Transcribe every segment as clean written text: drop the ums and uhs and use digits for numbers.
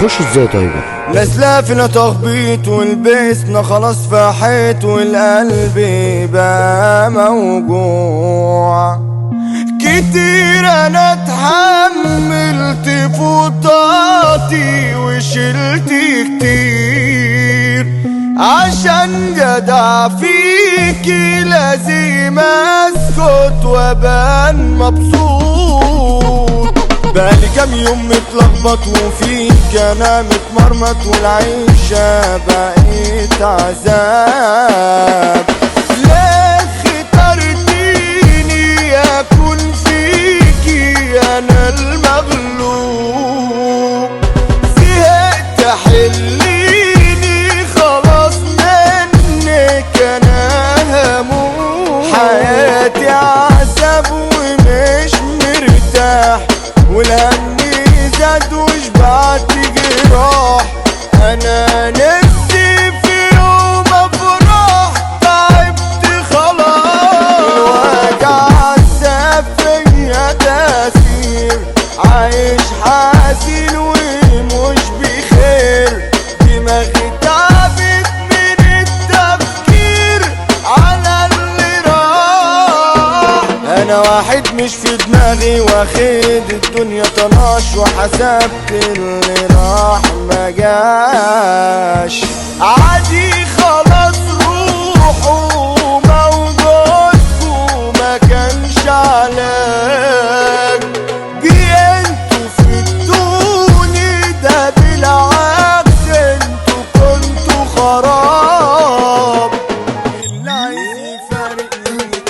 نخش ازاي طيب؟ نازلة فينا تخبيط ولبسنا خلاص فاحت والقلب بقى موجوع كتير. انا اتحملت فوطاتي وشلت كتير عشان جدع فيكي لازم اسكت وابان مبسوط. بقالي كام يوم متلخبط وفيك انا متمرمط والعيشة بقيت عذاب. ليه اخترتيني اكون فيكي انا المغلوب؟ زهقت حليني خلاص منك انا هموت. حياتي عذاب ومش مرتاح والهم زاد وشبعت جراح. انا نفسي في يوم افرح تعبت خلاص. الوجع ساب فيا تأثير عايش حزين ومش بخير. دماغي تعبت من التفكير على اللي راح. انا واحد مش في دماغي واخد الدنيا طناش وحسبت اللي راح ما جاش. عادي خلاص روحوا موجودكوا ما كانش علاج. انتوا فدتوني ده بالعكس انتوا كنتوا خراب.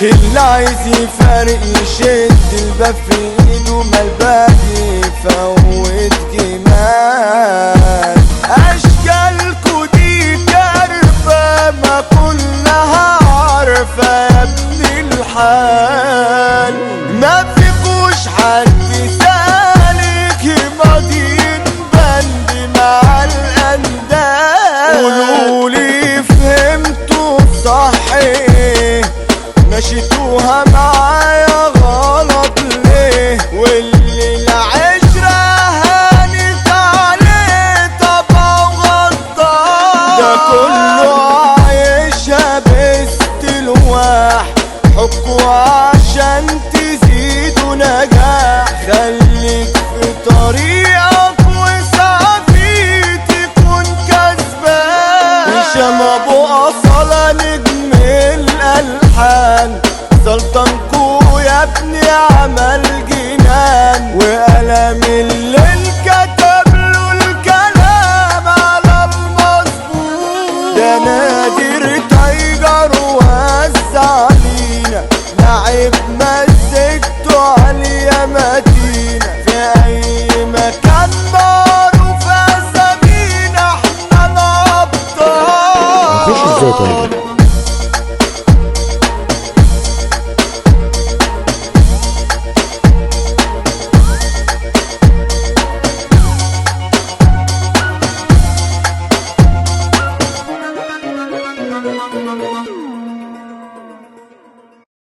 اللي عايز يفارق يشد الباب في ايده ما الباقي يفوت جمال. اشكالكوا دي كربة ما كلها عارفة يا ابن الحال. ما فيكوش حد سالك ماضيين بند مع الاندال. قولولي فهمتوا صح ايه؟ مشيتوها معايا غلط ليه؟ واللي العشرة هانت عليه طبع وغدار. ده كله عايشها باستلواح حكوا عشان تزيدوا نجاح. خليك في طريقك واسعى فيه تكون كسبان. هشام ابو اصالة نجم الالحان سلطنكو يا ابني عمل جنان وقلم اللي